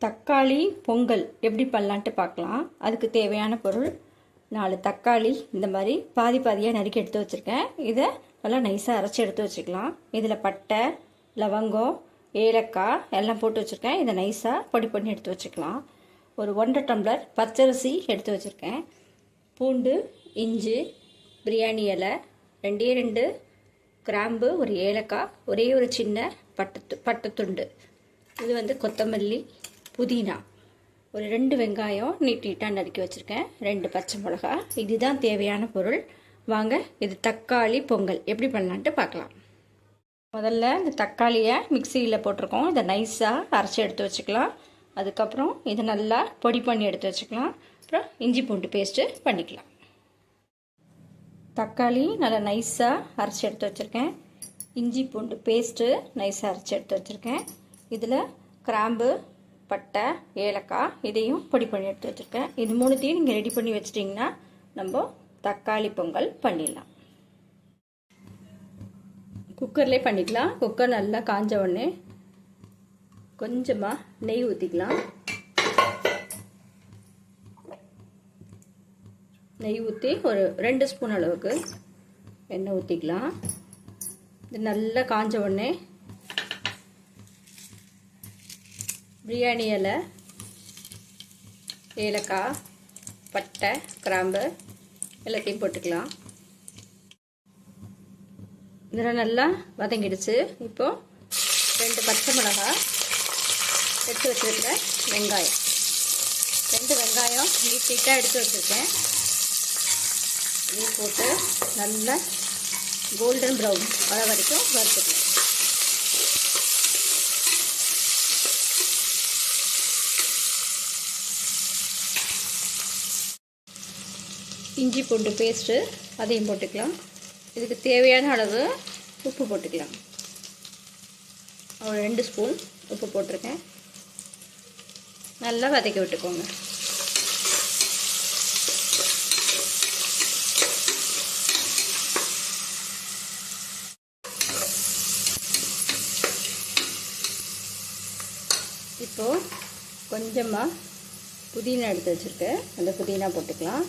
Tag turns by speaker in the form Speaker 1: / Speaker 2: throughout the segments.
Speaker 1: தக்காளி பொங்கல் எப்படி பண்ணலான்ட்டு பார்க்கலாம். அதுக்கு தேவையான பொருள் 4 தக்காளி இந்த மாதிரி பாதி பாதியாக நறுக்கி எடுத்து வச்சுருக்கேன். இதை நல்லா நைஸாக அரைச்சி எடுத்து வச்சுக்கலாம். இதில் பட்டை, லவங்கம், ஏலக்காய் எல்லாம் போட்டு வச்சுருக்கேன். இதை நைஸாக பொடி பண்ணி எடுத்து வச்சுக்கலாம். ஒரு 1.5 டம்ளர் பச்சரிசி எடுத்து வச்சுருக்கேன். பூண்டு, இஞ்சி, பிரியாணி இலை, 2 கிராம்பு, ஒரு ஏலக்காய், ஒரே ஒரு சின்ன பட்டைத்துண்டு, இது கொத்தமல்லி, புதினா, ஒரு 2 வெங்காயம் நீட்டாக நறுக்கி வச்சுருக்கேன், 2 பச்சை மிளகா. இதுதான் தேவையான பொருள். வாங்க இது தக்காளி பொங்கல் எப்படி பண்ணலான்ட்டு பார்க்கலாம். முதல்ல இந்த தக்காளியை மிக்சியில் போட்டிருக்கோம். இதை நைஸாக அரைச்சி எடுத்து வச்சுக்கலாம். அதுக்கப்புறம் இதை நல்லா பொடி பண்ணி எடுத்து வச்சுக்கலாம். அப்புறம் இஞ்சி பூண்டு பேஸ்ட்டு பண்ணிக்கலாம். தக்காளி நல்லா நைஸாக அரைச்சி எடுத்து வச்சுருக்கேன். இஞ்சி பூண்டு பேஸ்ட்டு நைஸாக அரைச்சி எடுத்து வச்சுருக்கேன். இதில் கிராம்பு, பட்டை, ஏலக்காய் இதையும் பொடி பண்ணி எடுத்து வச்சுருக்கேன். இது 3த்தையும் நீங்கள் ரெடி பண்ணி வச்சிட்டிங்கன்னா நம்ம தக்காளி பொங்கல் பண்ணிடலாம். குக்கர்லேயே பண்ணிக்கலாம். குக்கர் நல்லா காஞ்ச உடனே கொஞ்சமாக நெய் ஊற்றிக்கலாம். நெய் ஊற்றி ஒரு 2 ஸ்பூன் அளவுக்கு எண்ணெய் ஊற்றிக்கலாம். இது நல்லா காஞ்ச உடனே பிரியாணி இலை, ஏலக்காய், பட்டை, கிராம்பு எல்லாத்தையும் போட்டுக்கலாம். இதெல்லாம் நல்லா வதங்கிடுச்சு. இப்போது 2 பச்சை மிளகாய், எடுத்து வச்சுருக்க வெங்காயம், 2 வெங்காயம் நீட்டாக எடுத்து வச்சுருக்கேன். இது போட்டு நல்லா கோல்டன் ப்ரௌன் வர வரைக்கும் வறுத்துக்கலாம். இஞ்சி பூண்டு பேஸ்ட்டு அதையும் போட்டுக்கலாம். இதுக்கு தேவையான அளவு உப்பு போட்டுக்கலாம். ஒரு 2 ஸ்பூன் உப்பு போட்டிருக்கேன். நல்லா வதக்கி விட்டுக்கோங்க. இப்போது கொஞ்சமாக புதினா எடுத்து வச்சுருக்கேன். அந்த புதினா போட்டுக்கலாம்.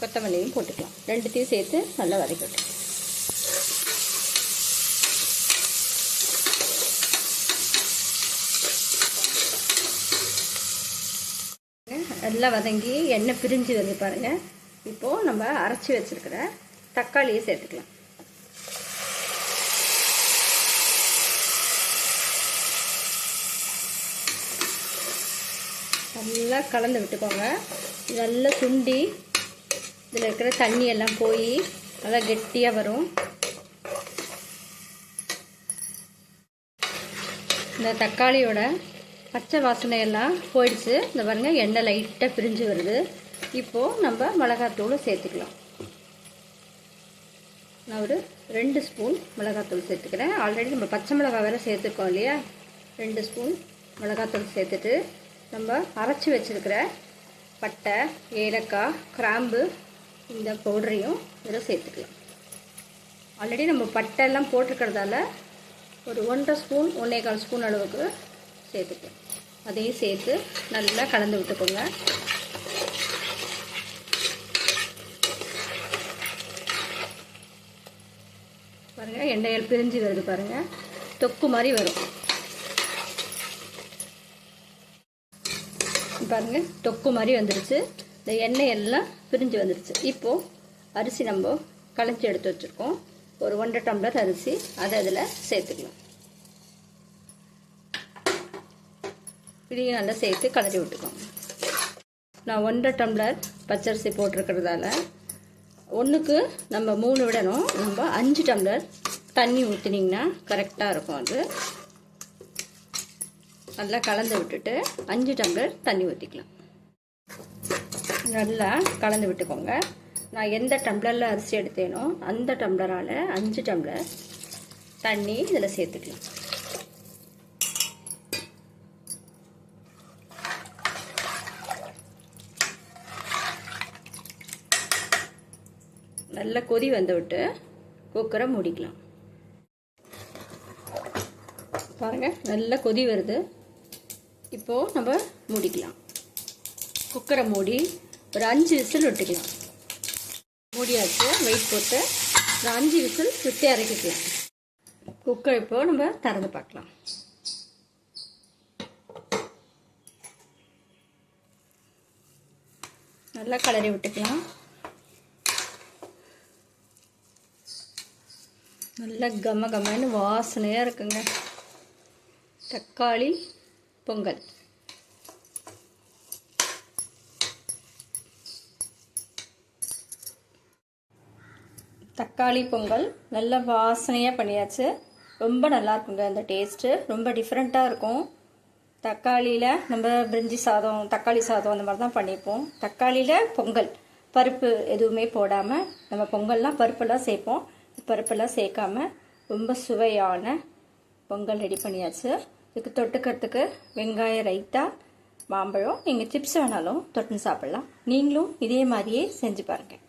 Speaker 1: கொத்தமல்லியும் போட்டுக்கலாம். 2த்தையும் சேர்த்து நல்லா வதக்கி விட்டுக்கலாம். நல்லா வதங்கி எண்ணெய் பிரிஞ்சு வந்து பாருங்கள். இப்போது நம்ம அரைச்சி வச்சுருக்கிற தக்காளியை சேர்த்துக்கலாம். நல்லா கலந்து விட்டுக்கோங்க. நல்லா சுண்டி இதில் இருக்கிற தண்ணி எல்லாம் போய் நல்லா கெட்டியாக வரும். இந்த தக்காளியோட பச்சை வாசனையெல்லாம் போயிடுச்சு. இந்த பாருங்கள் எண்ணெய் லைட்டாக பிரிஞ்சு வருது. இப்போது நம்ம மிளகாத்தூளை சேர்த்துக்கலாம். நான் ஒரு 2 ஸ்பூன் மிளகாத்தூள் சேர்த்துக்கிறேன். ஆல்ரெடி நம்ம பச்சை மிளகாய் வேறு சேர்த்துருக்கோம் இல்லையா. 2 ஸ்பூன் மிளகாத்தூள் சேர்த்துட்டு நம்ம அரைச்சி வச்சுருக்கிற பட்டை, ஏலக்காய், கிராம்பு இந்த பவுடரையும் இதில் சேர்த்துக்கலாம். ஆல்ரெடி நம்ம பட்டை எல்லாம் போட்டிருக்கிறதால ஒரு 1.5 ஸ்பூன் 1.25 ஸ்பூன் அளவுக்கு சேர்த்துக்கலாம். அதையும் சேர்த்து நல்லா கலந்து விட்டுக்கோங்க. பாருங்கள் எண்ணெயில் பிரிஞ்சு வருது பாருங்கள். தொக்கு மாதிரி வரும் பாருங்கள். தொக்கு மாதிரி வந்துடுச்சு. இந்த எண்ணெய் எல்லாம் பிரிஞ்சு வந்துடுச்சு. இப்போது அரிசி நம்ம களைச்சி எடுத்து வச்சுருக்கோம். ஒரு 1.5 டம்ளர் அரிசி, அதை அதில் சேர்த்துக்கலாம். இதையும் நல்லா சேர்த்து கலரி விட்டுக்கோங்க. நான் 1.5 டம்ளர் பச்சரிசி போட்டிருக்கிறதால 1க்கு நம்ம 3 விடணும். நம்ம 5 டம்ளர் தண்ணி ஊற்றினீங்கன்னா கரெக்டாக இருக்கும். அது நல்லா கலந்து விட்டுட்டு 5 டம்ளர் தண்ணி ஊற்றிக்கலாம். நல்லா கலந்து விட்டுக்கோங்க. நான் எந்த டம்ளரில் அரிசி எடுத்தேனோ அந்த டம்ளரால் 5 டம்ளர் தண்ணி இதில் சேர்த்துக்கலாம். நல்லா கொதி வந்து விட்டு குக்கரை மூடிக்கலாம். பாருங்கள் நல்லா கொதி வருது. இப்போது நம்ம மூடிக்கலாம். குக்கரை மூடி ஒரு 5 விசில் விட்டுக்கலாம். மூடியாச்சு. வெயிட் போட்டு ஒரு 5 விசில் விட்டு இறக்கிக்கலாம். குக்கர் இப்போது நம்ம திறந்து பார்க்கலாம். நல்லா கலரி விட்டுக்கலாம். நல்லா கமன்னு வாசனையாக இருக்குங்க. தக்காளி பொங்கல். தக்காளி பொங்கல் நல்லா வாசனையாக பண்ணியாச்சு. ரொம்ப நல்லா இருக்குங்க. அந்த டேஸ்ட்டு ரொம்ப டிஃப்ரெண்ட்டாக இருக்கும். தக்காளியில் நம்ம பிரிஞ்சி சாதம், தக்காளி சாதம் அந்த மாதிரி தான் பண்ணிப்போம். தக்காளியில் பொங்கல், பருப்பு எதுவுமே போடாமல் நம்ம பொங்கல்லாம் பருப்பெல்லாம் சேர்ப்போம். பருப்பெல்லாம் சேர்க்காம ரொம்ப சுவையான பொங்கல் ரெடி பண்ணியாச்சு. இதுக்கு தொட்டுக்கிறதுக்கு வெங்காய ரைத்தா, மாம்பழம், நீங்கள் சிப்ஸ் வேணாலும் தொட்டுன்னு சாப்பிட்லாம். நீங்களும் இதே மாதிரியே செஞ்சு பாருங்கள்.